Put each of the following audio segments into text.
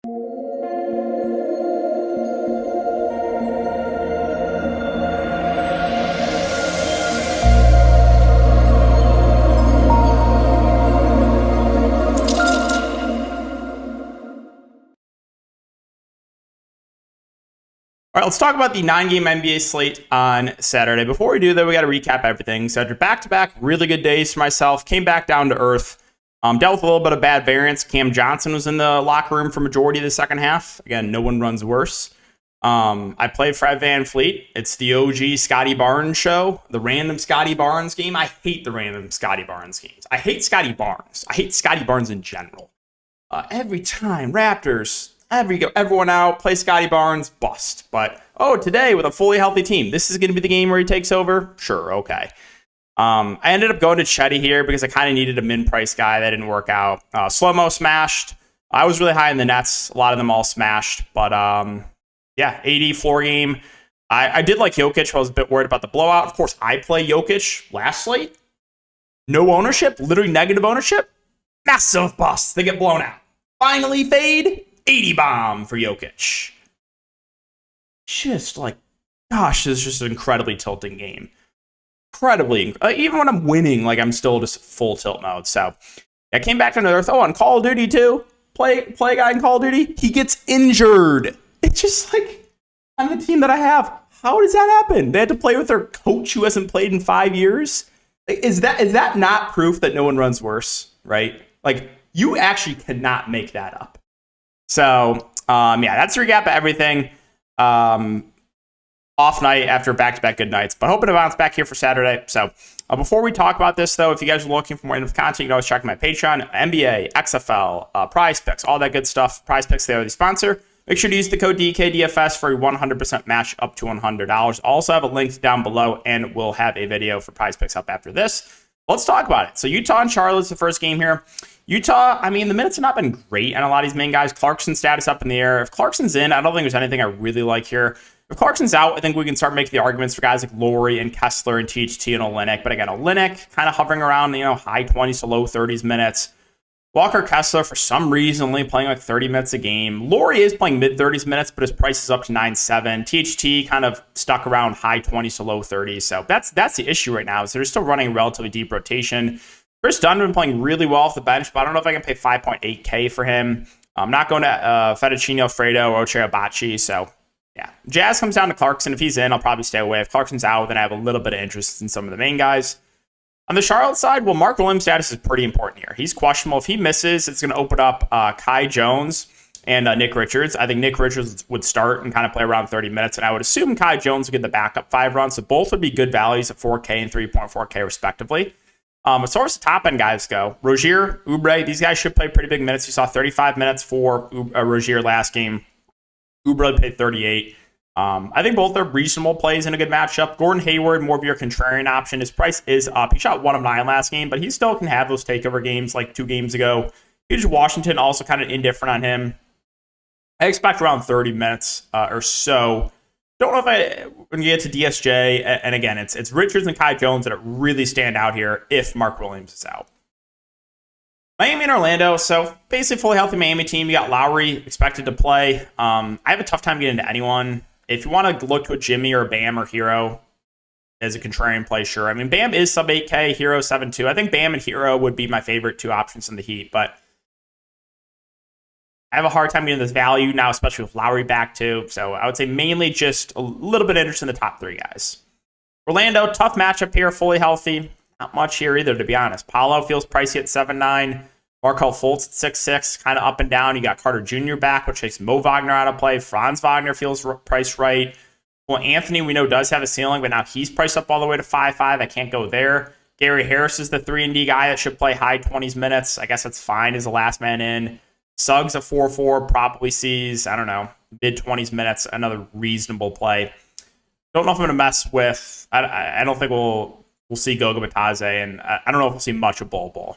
All right, let's talk about the 9-game NBA slate on Saturday. Before we do that, we got to recap everything. So after back-to-back really good days for myself, came back down to earth, dealt with a little bit of bad variance. Cam Johnson was in the locker room for majority of the second half. Again, no one runs worse. I played Fred VanVleet. It's the OG Scotty Barnes show, the random Scotty Barnes game. I hate the random Scotty Barnes games. I hate Scotty Barnes. I hate Scotty Barnes in general. Every time, Raptors, everyone out, play Scotty Barnes, bust. But, today with a fully healthy team, this is going to be the game where he takes over? Sure, okay. I ended up going to Chetty here because I kind of needed a min-price guy. That didn't work out. Slow-mo smashed. I was really high in the Nets. A lot of them all smashed. But, 80 floor game. I did like Jokic. I was a bit worried about the blowout. Of course, I play Jokic last slate. No ownership, literally negative ownership. Massive bust. They get blown out. Finally fade. 80 bomb for Jokic. Just this is just an incredibly tilting game. Incredibly. Even when I'm winning, I'm still just full tilt mode. So I came back to earth. On Call of Duty too. Play a guy in Call of Duty. He gets injured. It's just on the team that I have. How does that happen? They had to play with their coach who hasn't played in 5 years. Is that not proof that no one runs worse? Right? You actually cannot make that up. So, that's a recap of everything. Off night after back-to-back good nights, but hoping to bounce back here for Saturday. So, before we talk about this, though, if you guys are looking for more content, you can always check my Patreon, NBA, XFL, Prize Picks, all that good stuff. Prize Picks, they are the sponsor. Make sure to use the code DKDFS for a 100% match up to $100. Also have a link down below, and we'll have a video for Prize Picks up after this. Let's talk about it. So, Utah and Charlotte's the first game here. Utah, the minutes have not been great on a lot of these main guys. Clarkson's status up in the air. If Clarkson's in, I don't think there's anything I really like here. If Clarkson's out, I think we can start making the arguments for guys like Laurie and Kessler and THT and Olynyk. But again, Olynyk kind of hovering around, high 20s to low 30s minutes. Walker Kessler, for some reason, only playing 30 minutes a game. Laurie is playing mid-30s minutes, but his price is up to 9.7. THT kind of stuck around high 20s to low 30s. So that's the issue right now. So they're still running a relatively deep rotation. Chris Dunn been playing really well off the bench, but I don't know if I can pay $5.8K for him. I'm not going to Fettuccine Alfredo or Ochai Abachi. So, Jazz comes down to Clarkson. If he's in, I'll probably stay away. If Clarkson's out, then I have a little bit of interest in some of the main guys. On the Charlotte side, Mark Williams' status is pretty important here. He's questionable. If he misses, it's going to open up Kai Jones and Nick Richards. I think Nick Richards would start and kind of play around 30 minutes, and I would assume Kai Jones would get the backup 5 runs. So both would be good values at 4K and 3.4K respectively. As far as the top end guys go, Rozier, Oubre, these guys should play pretty big minutes. You saw 35 minutes for Rozier last game. Oubre played 38. I think both are reasonable plays in a good matchup. Gordon Hayward, more of your contrarian option. His price is up. He shot 1 of 9 last game, but he still can have those takeover games like 2 games ago. Huge Washington, also kind of indifferent on him. I expect around 30 minutes or so. Don't know if when you get to DSJ, and again, it's Richards and Kai Jones that really stand out here if Mark Williams is out. Miami and Orlando, so basically fully healthy Miami team. You got Lowry expected to play. I have a tough time getting into anyone. If you want to look to a Jimmy or a Bam or Hero as a contrarian play, sure. Bam is sub 8K, Hero 7.2. I think Bam and Hero would be my favorite 2 options in the Heat, but I have a hard time getting this value now, especially with Lowry back too. So I would say mainly just a little bit of interest in the top 3 guys. Orlando, tough matchup here, fully healthy. Not much here either, to be honest. Paolo feels pricey at 7.9. Markelle Fultz at 6.6, kind of up and down. You got Carter Jr. back, which takes Mo Wagner out of play. Franz Wagner feels priced right. Well, Anthony, we know, does have a ceiling, but now he's priced up all the way to 5.5. I can't go there. Gary Harris is the 3-and-D guy that should play high 20s minutes. I guess that's fine as the last man in. Suggs at 4.4 probably sees, mid-20s minutes, another reasonable play. Don't know if I'm going to mess with, I don't think we'll see Goga Batadze, and I don't know if we'll see much of Bol.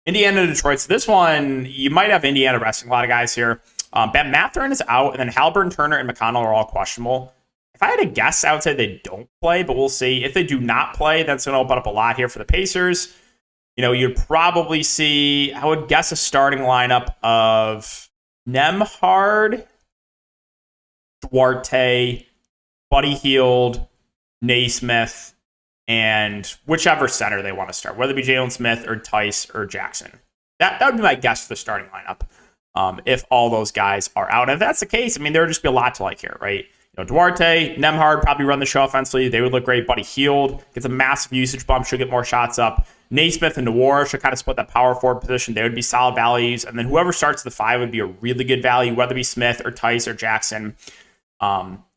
Indiana, Detroit. So this one, you might have Indiana resting a lot of guys here. Ben Mathurin is out, and then Halliburton, Turner, and McConnell are all questionable. If I had to guess, I would say they don't play, but we'll see. If they do not play, that's going to open up a lot here for the Pacers. You'd probably see, I would guess, a starting lineup of Nembhard, Duarte, Buddy Hield, Naismith, and whichever center they want to start, whether it be Jalen Smith or Tice or Jackson. That would be my guess for the starting lineup if all those guys are out. And if that's the case, there would just be a lot to like here, right? Duarte, Nembhard probably run the show offensively. They would look great. Buddy Hield gets a massive usage bump, should get more shots up. Naismith and Noir should kind of split that power forward position. They would be solid values. And then whoever starts the 5 would be a really good value, whether it be Smith or Tice or Jackson.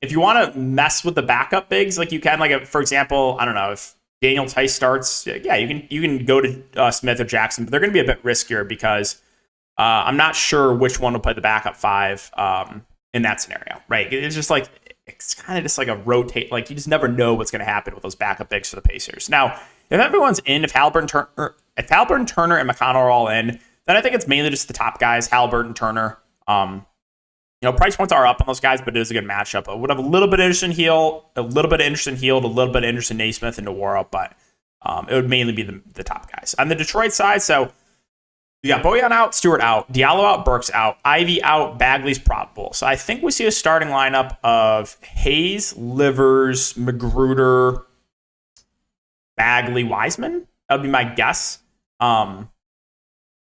If you want to mess with the backup bigs, like you can, like for example, I don't know, if Daniel Tice starts, yeah, you can go to Smith or Jackson, but they're going to be a bit riskier because I'm not sure which one will play the backup 5 in that scenario, right? It's kind of just like a rotate, like you just never know what's going to happen with those backup bigs for the Pacers. Now, if everyone's in, if Halliburton, Turner, and McConnell are all in, then I think it's mainly just the top guys, Halliburton, Turner. Price points are up on those guys, but it is a good matchup. I would have a little bit of interest in Hield, a little bit of interest in Naismith and Noir, but it would mainly be the top guys. On the Detroit side, so you got Bojan out, Stewart out, Diallo out, Burks out, Ivy out, Bagley's probable. So I think we see a starting lineup of Hayes, Livers, Magruder, Bagley, Wiseman. That would be my guess. So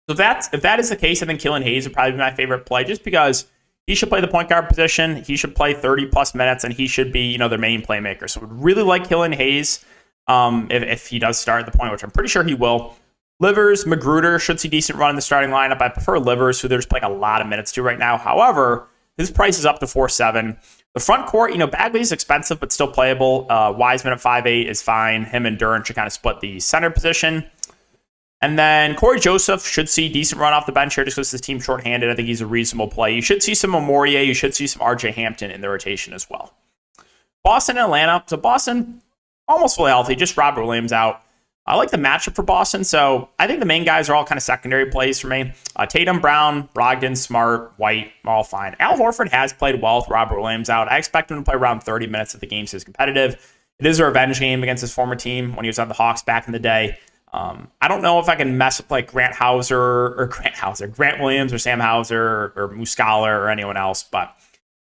if that is the case, I think Killian Hayes would probably be my favorite play, just because he should play the point guard position. He should play 30 plus minutes, and he should be, their main playmaker. So I would really like Killian Hayes if he does start at the point, which I'm pretty sure he will. Livers, Magruder should see decent run in the starting lineup. I prefer Livers, who they're just playing a lot of minutes to right now. However, his price is up to 4.7. The front court, Bagley's expensive, but still playable. Wiseman at 5.8 is fine. Him and Duran should kind of split the center position. And then Corey Joseph should see decent run off the bench here just because his team's shorthanded. I think he's a reasonable play. You should see some Memorier. You should see some RJ Hampton in the rotation as well. Boston and Atlanta. So Boston, almost fully healthy, just Robert Williams out. I like the matchup for Boston, so I think the main guys are all kind of secondary plays for me. Tatum, Brown, Brogdon, Smart, White, all fine. Al Horford has played well with Robert Williams out. I expect him to play around 30 minutes if the game stays competitive. It is a revenge game against his former team when he was on the Hawks back in the day. I don't know if I can mess with like Grant Williams or Sam Hauser or Muscala or anyone else, but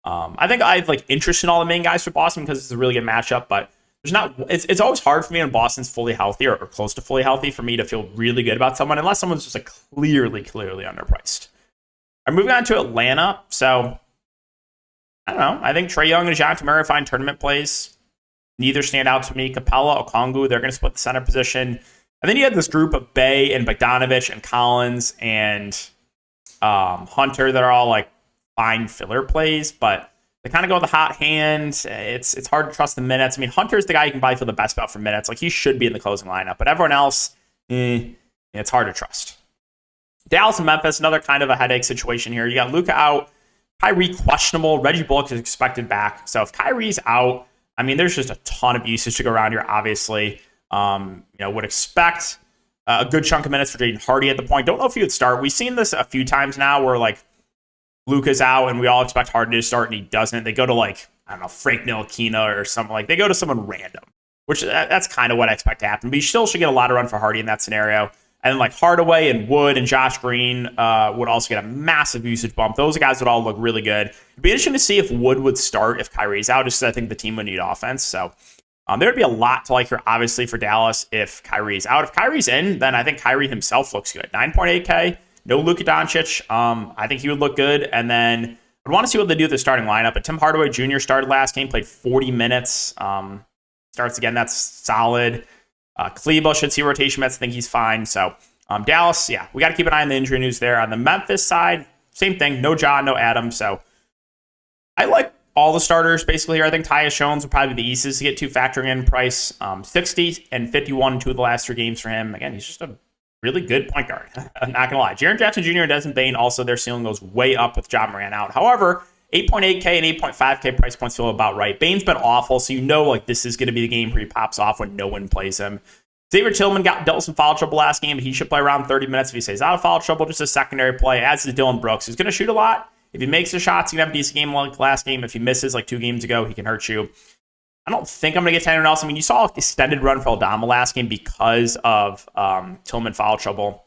I think I have like interest in all the main guys for Boston because it's a really good matchup, but it's always hard for me when Boston's fully healthy or close to fully healthy for me to feel really good about someone unless someone's just like clearly underpriced. All right, moving on to Atlanta. So I don't know. I think Trae Young and DeJounte Murray find tournament plays. Neither stand out to me. Capella, Okongwu, they're going to split the center position. And then you had this group of Bey and Bogdanovich and Collins and Hunter that are all like fine filler plays, but they kind of go with the hot hand. It's hard to trust the minutes. Hunter's the guy you can probably feel the best about for minutes. Like, he should be in the closing lineup. But everyone else, it's hard to trust. Dallas and Memphis, another kind of a headache situation here. You got Luka out, Kyrie questionable, Reggie Bullock is expected back. So if Kyrie's out, there's just a ton of usage to go around here, obviously. Would expect a good chunk of minutes for Jaden Hardy at the point. Don't know if he would start. We've seen this a few times now where, like, Luka's out and we all expect Harden to start and he doesn't. They go to, like, I don't know, Frank Ntilikina or something. Like, they go to someone random, which that's kind of what I expect to happen. But you still should get a lot of run for Hardy in that scenario. And then, like, Hardaway and Wood and Josh Green would also get a massive usage bump. Those guys would all look really good. It'd be interesting to see if Wood would start if Kyrie's out, just because I think the team would need offense. So there would be a lot to like here, obviously, for Dallas if Kyrie's out. If Kyrie's in, then I think Kyrie himself looks good. 9.8K. No Luka Doncic. I think he would look good. And then I'd want to see what they do with the starting lineup. But Tim Hardaway Jr. started last game, played 40 minutes. Starts again. That's solid. Kleber should see rotation minutes. I think he's fine. So Dallas, yeah, we got to keep an eye on the injury news there. On the Memphis side, same thing. No John, no Adam. So I like all the starters basically here. I think Tyus Jones would probably be the easiest to get to, factoring in price. 60 and 51 2 of the last 3 games for him. Again, he's just a really good point guard. I'm not going to lie. Jaren Jackson Jr. and Desmond Bane, also their ceiling goes way up with Ja Morant out. However, 8.8K and 8.5K price points feel about right. Bane's been awful, so like this is going to be the game where he pops off when no one plays him. Xavier Tillman dealt with some foul trouble last game, but he should play around 30 minutes if he stays out of foul trouble. Just a secondary play, as is Dylan Brooks. He's going to shoot a lot. If he makes the shots, he can have a decent game like last game. If he misses like 2 games ago, he can hurt you. I don't think I'm going to get to anyone else. I mean, you saw an extended run for Aldama last game because of Tillman foul trouble.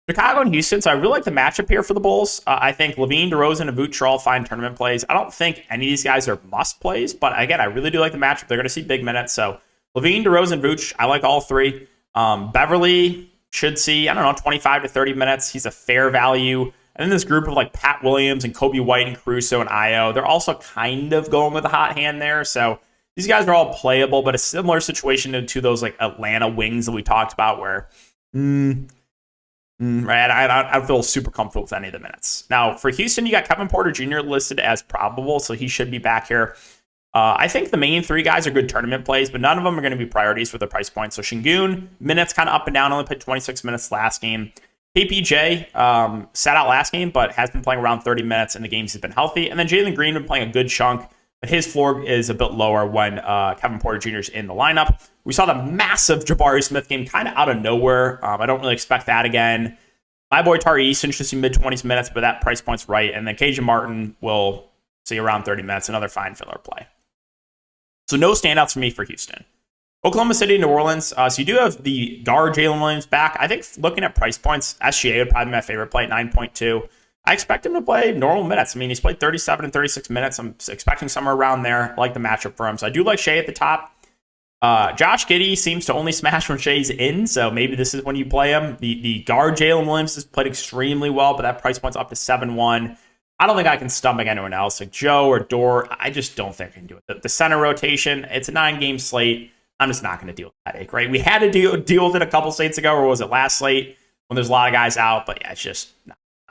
Chicago and Houston, so I really like the matchup here for the Bulls. I think Levine, DeRozan, and Vooch are all fine tournament plays. I don't think any of these guys are must plays, but again, I really do like the matchup. They're going to see big minutes. So Levine, DeRozan, Vooch, I like all three. Beverly should see, 25 to 30 minutes. He's a fair value. And then this group of like Pat Williams and Kobe White and Caruso and Io, they're also kind of going with a hot hand there. So these guys are all playable, but a similar situation to those like Atlanta Wings that we talked about where, right, I feel super comfortable with any of the minutes. Now, for Houston, you got Kevin Porter Jr. listed as probable, so he should be back here. I think the main three guys are good tournament plays, but none of them are going to be priorities for the price point. So Şengün, minutes kind of up and down, only played 26 minutes last game. KPJ sat out last game, but has been playing around 30 minutes in the games he's been healthy. And then Jalen Green been playing a good chunk, but his floor is a bit lower when Kevin Porter Jr. is in the lineup. We saw the massive Jabari Smith game kind of out of nowhere. I don't really expect that again. My boy Tari Eason should see mid-20s minutes, but that price point's right. And then KJ Martin will see around 30 minutes, another fine filler play. So no standouts for me for Houston. Oklahoma City, New Orleans. So you do have the guard Jalen Williams back. I think looking at price points, SGA would probably be my favorite play at 9.2. I expect him to play normal minutes. I mean, he's played 37 and 36 minutes. I'm expecting somewhere around there. I like the matchup for him. So I do like Shea at the top. Josh Giddey seems to only smash when Shea's in, so maybe this is when you play him. The guard Jalen Williams has played extremely well, but that price point's up to 7-1. I don't think I can stomach anyone else, like Joe or Dort. I just don't think I can do it. The center rotation, it's a 9-game slate. I'm just not going to deal with that headache, right? We had to deal with it a couple slates ago, or was it last slate when there's a lot of guys out? But yeah, it's just,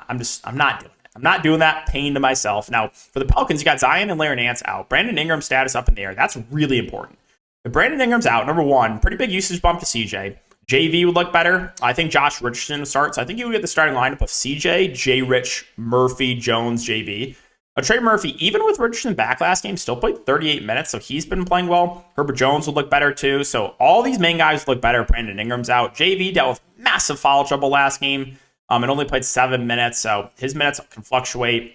I'm not doing it. I'm not doing that. Pain to myself. Now, for the Pelicans, you got Zion and Larry Nance out. Brandon Ingram's status up in the air. That's really important. If Brandon Ingram's out, number one, pretty big usage bump to CJ. JV would look better. I think Josh Richardson starts. I think you would get the starting lineup of CJ, J. Rich, Murphy, Jones, JV. Trey Murphy, even with Richardson back last game, still played 38 minutes, so he's been playing well. Herbert Jones would look better too. So all these main guys look better. Brandon Ingram's out. JV dealt with massive foul trouble last game and only played 7 minutes, so his minutes can fluctuate.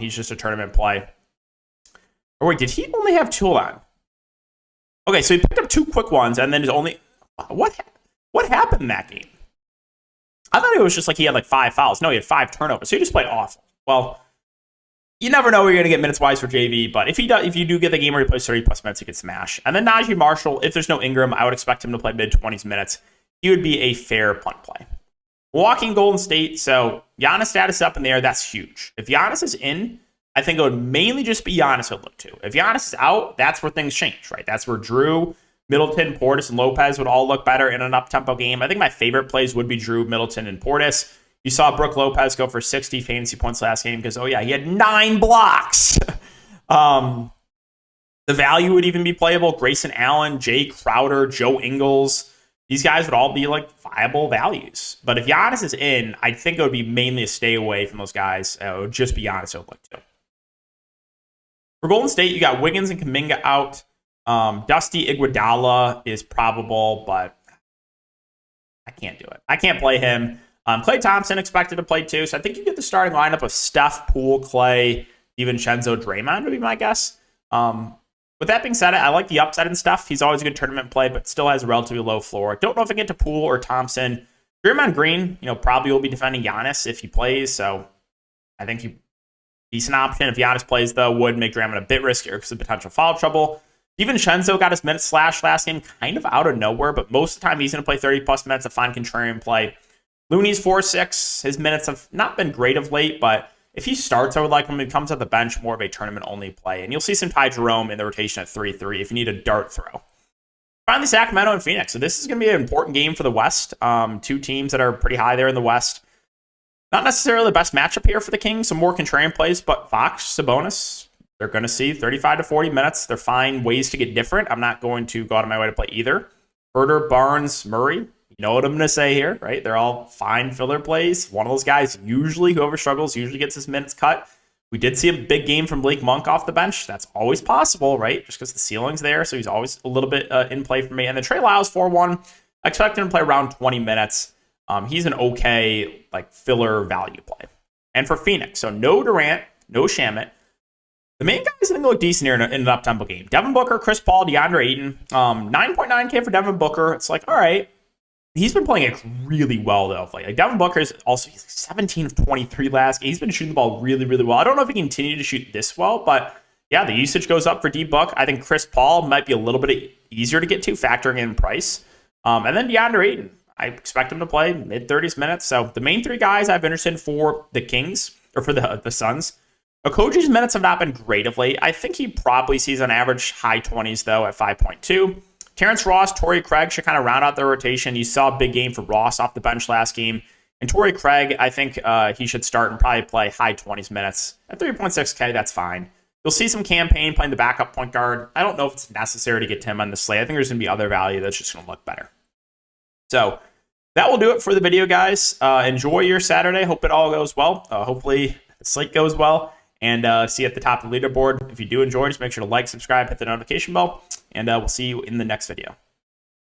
He's just a tournament play. Or wait, did he only have 2 on? Okay, so he picked up 2 quick ones, and then his only... What happened in that game? I thought it was just like he had like 5 fouls. No, he had 5 turnovers, so he just played awful. Well, you never know where you're going to get minutes-wise for JV, but if you do get the game where he plays 30-plus minutes, he could smash. And then Najee Marshall, if there's no Ingram, I would expect him to play mid-20s minutes. He would be a fair punt play. Walking Golden State, so Giannis status up in the air, that's huge. If Giannis is in, I think it would mainly just be Giannis I'd look to. If Giannis is out, that's where things change, right? That's where Drew, Middleton, Portis, and Lopez would all look better in an up-tempo game. I think my favorite plays would be Drew, Middleton, and Portis. You saw Brook Lopez go for 60 fantasy points last game because, he had 9 blocks. The value would even be playable. Grayson Allen, Jay Crowder, Joe Ingles. These guys would all be like viable values. But if Giannis is in, I think it would be mainly a stay away from those guys. It would just be Giannis I would look to. For Golden State, you got Wiggins and Kuminga out. Dusty Iguodala is probable, but I can't do it. I can't play him. Klay Thompson expected to play too, so I think you get the starting lineup of Steph, Poole, Klay, DiVincenzo, Draymond would be my guess. With that being said, I like the upside and stuff. He's always a good tournament play, but still has a relatively low floor. Don't know if I get to Poole or Thompson. Draymond Green, probably will be defending Giannis if he plays, so I think he decent option. If Giannis plays, though, would make Draymond a bit riskier because of potential foul trouble. DiVincenzo got his minutes slashed last game kind of out of nowhere, but most of the time he's going to play 30-plus minutes, a fine contrarian play. Looney's 4-6. His minutes have not been great of late, but if he starts, I would like him. He comes at the bench, more of a tournament-only play. And you'll see some Ty Jerome in the rotation at 3-3 if you need a dart throw. Finally, Sacramento and Phoenix. So this is going to be an important game for the West. 2 teams that are pretty high there in the West. Not necessarily the best matchup here for the Kings. Some more contrarian plays, but Fox, Sabonis, they're going to see 35 to 40 minutes. They're fine ways to get different. I'm not going to go out of my way to play either. Herder, Barnes, Murray. You know what I'm going to say here, right? They're all fine filler plays. One of those guys, whoever struggles, usually gets his minutes cut. We did see a big game from Blake Monk off the bench. That's always possible, right? Just because the ceiling's there, so he's always a little bit in play for me. And then Trey Lyles, 4-1. I expect him to play around 20 minutes. He's an okay filler value play. And for Phoenix, so no Durant, no Shamet. The main guys I think look decent here in an up-tempo game. Devin Booker, Chris Paul, DeAndre Ayton. 9.9K for Devin Booker. It's like, all right. He's been playing it really well, though. Like Devin Booker is also, he's like 17 of 23 last game. He's been shooting the ball really, really well. I don't know if he can continue to shoot this well, but yeah, the usage goes up for D-Book. I think Chris Paul might be a little bit easier to get to, factoring in price. And then DeAndre Ayton. I expect him to play mid-30s minutes. So the main three guys I've been interested in for the Kings, or for the Suns. Okoji's minutes have not been great of late. I think he probably sees on average high 20s, though, at 5.2. Terrence Ross, Torrey Craig should kind of round out their rotation. You saw a big game for Ross off the bench last game. And Torrey Craig, I think he should start and probably play high 20s minutes. At 3.6K, that's fine. You'll see some campaign playing the backup point guard. I don't know if it's necessary to get Tim on the slate. I think there's going to be other value that's just going to look better. So that will do it for the video, guys. Enjoy your Saturday. Hope it all goes well. Hopefully the slate goes well. And see you at the top of the leaderboard. If you do enjoy, just make sure to like, subscribe, hit the notification bell. And we'll see you in the next video.